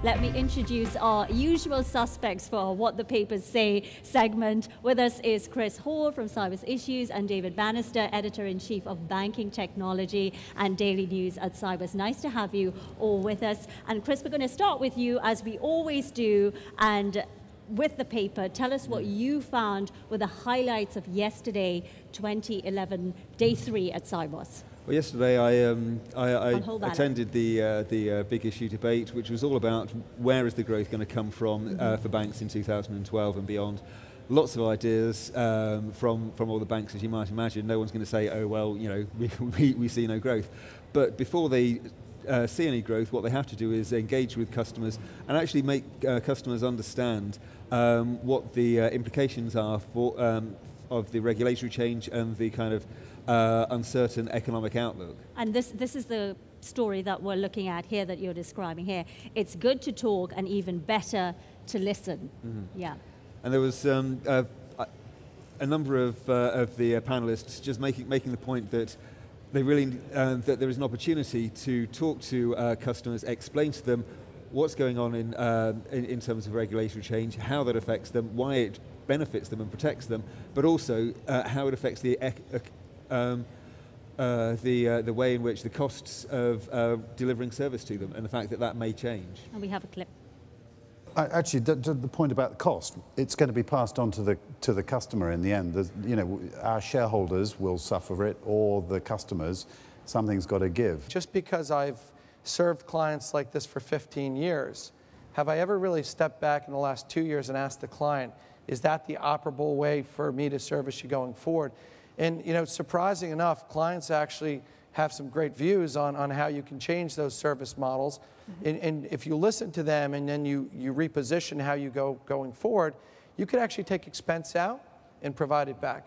let me introduce our usual suspects for What the Papers Say segment. With us is Chris Hall from Sibos Issues and David Bannister, Editor-in-Chief of Banking Technology and Daily News at Sibos. Nice to have you all with us. And Chris, we're going to start with you as we always do, and with the paper, tell us what you found were the highlights of yesterday, 2011, day 3 at Sibos. Well, yesterday I attended the big issue debate, which was all about where is the growth going to come from for banks in 2012 and beyond. Lots of ideas from all the banks, as you might imagine. No one's going to say, oh, well, you know, we see no growth. But before they see any growth, what they have to do is engage with customers and actually make customers understand what the implications are for, of the regulatory change and the kind of uncertain economic outlook. And this is the story that we're looking at here, that you're describing here. It's good to talk and even better to listen. Yeah. And there was a number of the panelists just making the point that they really that there is an opportunity to talk to customers, explain to them what's going on in terms of regulatory change, how that affects them, why it benefits them and protects them, but also how it affects the way in which the costs of delivering service to them, and the fact that that may change. And we have a clip. Actually, to the point about the cost, it's going to be passed on to the customer in the end. You know, our shareholders will suffer it, or the customers. Something's got to give. Just because I've served clients like this for 15 years, have I ever really stepped back in the last 2 years and asked the client, is that the operable way for me to service you going forward? And, you know, surprising enough, clients actually have some great views on how you can change those service models. And if you listen to them and then you reposition how you going forward, you could actually take expense out and provide it back.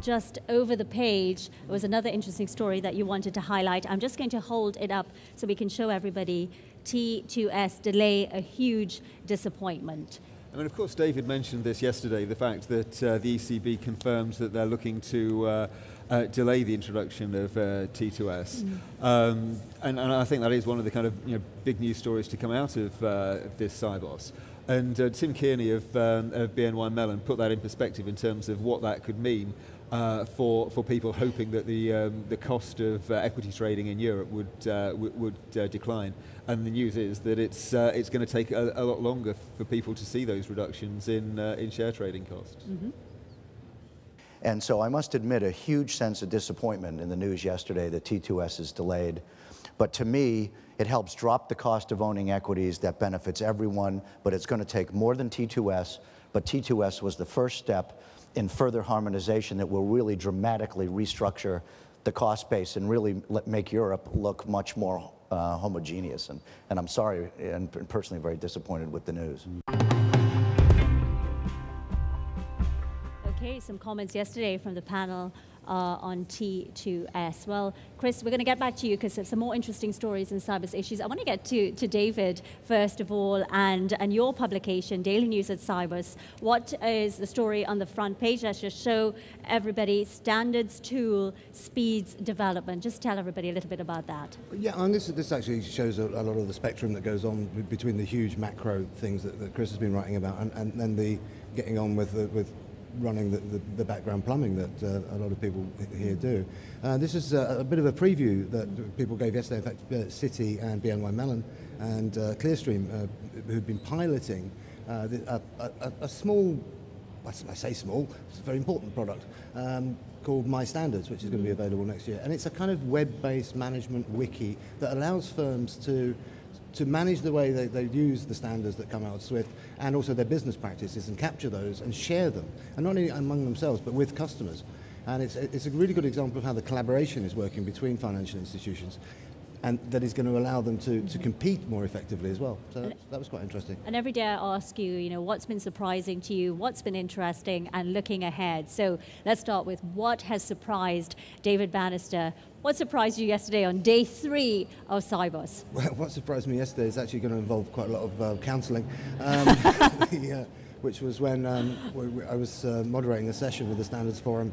Just over the page, there was another interesting story that you wanted to highlight. I'm just going to hold it up so we can show everybody. T2S delay, a huge disappointment. I mean, of course, David mentioned this yesterday, the fact that the ECB confirms that they're looking to delay the introduction of T2S. And I think that is one of the kind of big news stories to come out of this Sibos. And Tim Kearney of BNY Mellon put that in perspective in terms of what that could mean for people hoping that the cost of equity trading in Europe would decline. And the news is that it's going to take a lot longer for people to see those reductions in share trading costs. And so I must admit a huge sense of disappointment in the news yesterday that T2S is delayed. But to me, it helps drop the cost of owning equities. That benefits everyone, but it's going to take more than T2S. But T2S was the first step in further harmonization that will really dramatically restructure the cost base and really make Europe look much more homogeneous. And I'm sorry and personally very disappointed with the news. Okay, some comments yesterday from the panel on T2S. Well, Chris, we're going to get back to you because there's some more interesting stories in Sibos Issues. I want to get to David, first of all, and your publication, Daily News at Sibos. What is the story on the front page? Let's just show everybody standards tool speeds development. Just tell everybody a little bit about that. Yeah, and this actually shows a lot of the spectrum that goes on between the huge macro things that Chris has been writing about and then the getting on with running the background plumbing that a lot of people here do. This is a bit of a preview that people gave yesterday. In fact, Citi and BNY Mellon and Clearstream, who've been piloting a small, I say small, it's a very important product, called My Standards, which is going to be available next year. And it's a kind of web-based management wiki that allows firms to manage the way they use the standards that come out of SWIFT and also their business practices and capture those and share them, and not only among themselves but with customers. And it's a really good example of how the collaboration is working between financial institutions, and that is going to allow them to compete more effectively as well. So that was quite interesting. And every day I ask you, what's been surprising to you, what's been interesting, and looking ahead. So let's start with what has surprised David Bannister. What surprised you yesterday on day 3 of Sibos? Well, what surprised me yesterday is actually going to involve quite a lot of counselling, which was when I was moderating a session with the Standards Forum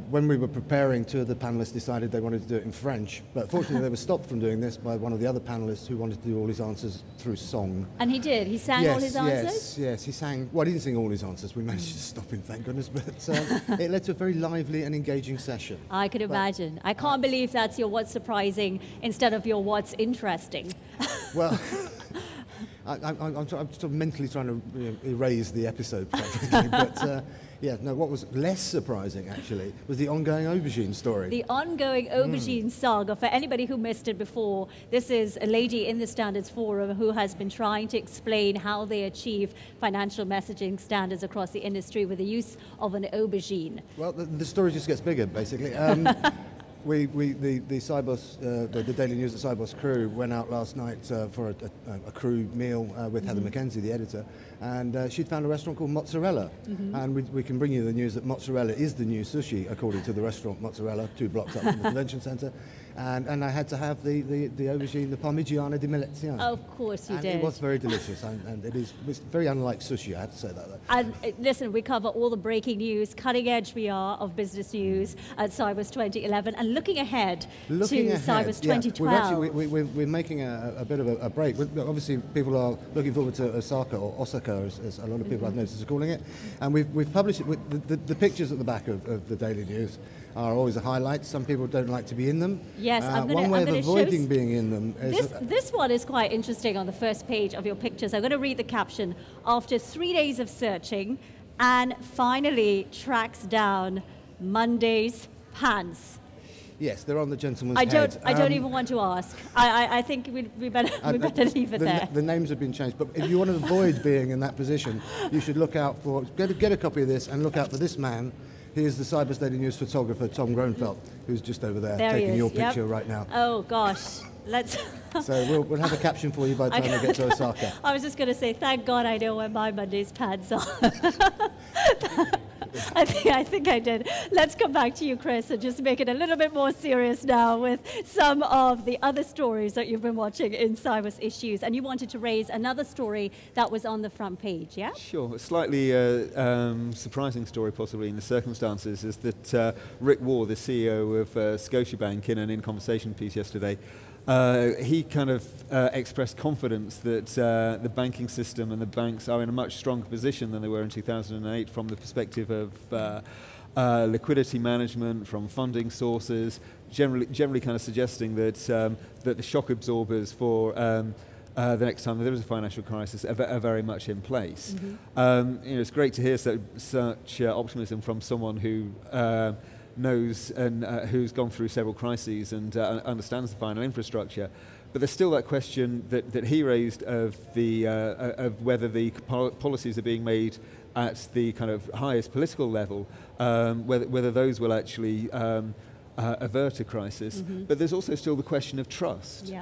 When we were preparing, two of the panelists decided they wanted to do it in French, but fortunately they were stopped from doing this by one of the other panelists who wanted to do all his answers through song. And he did? He sang all his answers? Yes, he sang. Well, he didn't sing all his answers. We managed to stop him, thank goodness, but it led to a very lively and engaging session. I could imagine. I can't believe that's your what's surprising instead of your what's interesting. Well, I'm sort of mentally trying to erase the episode, practically, but yeah, no, what was less surprising, actually, was the ongoing aubergine story. The ongoing aubergine saga. For anybody who missed it before, this is a lady in the Standards Forum who has been trying to explain how they achieve financial messaging standards across the industry with the use of an aubergine. Well, the story just gets bigger, basically. The Sibos, the Daily News at Sibos crew went out last night for a crew meal with Heather Mackenzie, the editor, and she'd found a restaurant called Mozzarella. And we can bring you the news that mozzarella is the new sushi, according to the restaurant Mozzarella, 2 blocks up from the convention centre. And I had to have the aubergine, the Parmigiana di Melezione. Of course you did. It was very delicious, and it's very unlike sushi, I have to say that. Though. And listen, we cover all the breaking news, cutting edge we are of business news at Sibos 2011, and looking ahead to Sibos 2012. We're making a bit of a break. Obviously, people are looking forward to Osaka, or Osaka, as a lot of people I've noticed are calling it. And we've published it. The pictures at the back of the Daily News are always a highlight. Some people don't like to be in them. Yes, one way of avoiding being in them is... This one is quite interesting on the first page of your pictures. I'm going to read the caption. After 3 days of searching, Anne finally tracks down Monday's pants. Yes, they're on the gentleman's head. I don't even want to ask. I think we better leave it there. The names have been changed, but if you want to avoid being in that position, you should look out for... Get a copy of this and look out for this man. He is the Sibos Daily News photographer, Tom Gronfeldt, who's just over there taking your picture right now. Oh, gosh. Let's... So we'll have a caption for you by the time we get to Osaka. I was just going to say, thank God I know where my Monday's pants are. I think I did. Let's come back to you, Chris, and just make it a little bit more serious now with some of the other stories that you've been watching in Sibos Issues. And you wanted to raise another story that was on the front page, yeah? Sure. A slightly surprising story, possibly, in the circumstances, is that Rick Warr, the CEO of Scotiabank, in an In Conversation piece yesterday, he kind of expressed confidence that the banking system and the banks are in a much stronger position than they were in 2008 from the perspective of liquidity management, from funding sources, generally kind of suggesting that that the shock absorbers for the next time there is a financial crisis are very much in place. It's great to hear such optimism from someone who knows and who's gone through several crises and understands the final infrastructure, but there's still that question that he raised of whether the policies are being made at the kind of highest political level, whether those will actually avert a crisis. But there's also still the question of trust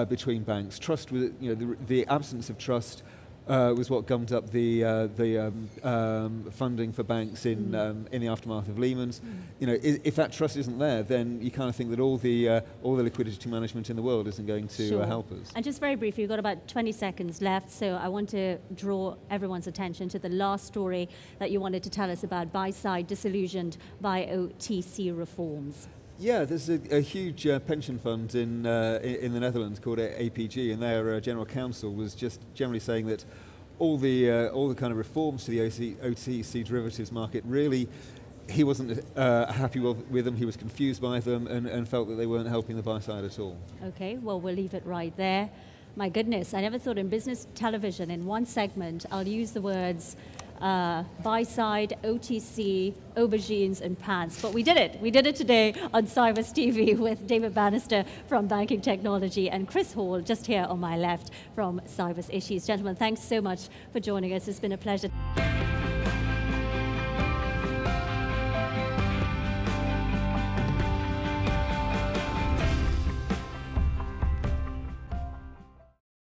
between banks. Trust, the absence of trust was what gummed up the funding for banks in the aftermath of Lehman's. If that trust isn't there, then you kind of think that all the liquidity management in the world isn't going to help us. And just very briefly, we've got about 20 seconds left, so I want to draw everyone's attention to the last story that you wanted to tell us about, buy-side disillusioned by OTC reforms. Yeah, there's a huge pension fund in the Netherlands called APG, and their general counsel was just generally saying that all the kind of reforms to the OTC derivatives market, really, he wasn't happy with them. He was confused by them and felt that they weren't helping the buy side at all. Okay, well, we'll leave it right there. My goodness, I never thought in business television, in one segment, I'll use the words buy-side, OTC, aubergines and pants. But we did it. We did it today on Sibos TV with David Bannister from Banking Technology and Chris Hall just here on my left from Sibos Issues. Gentlemen, thanks so much for joining us. It's been a pleasure.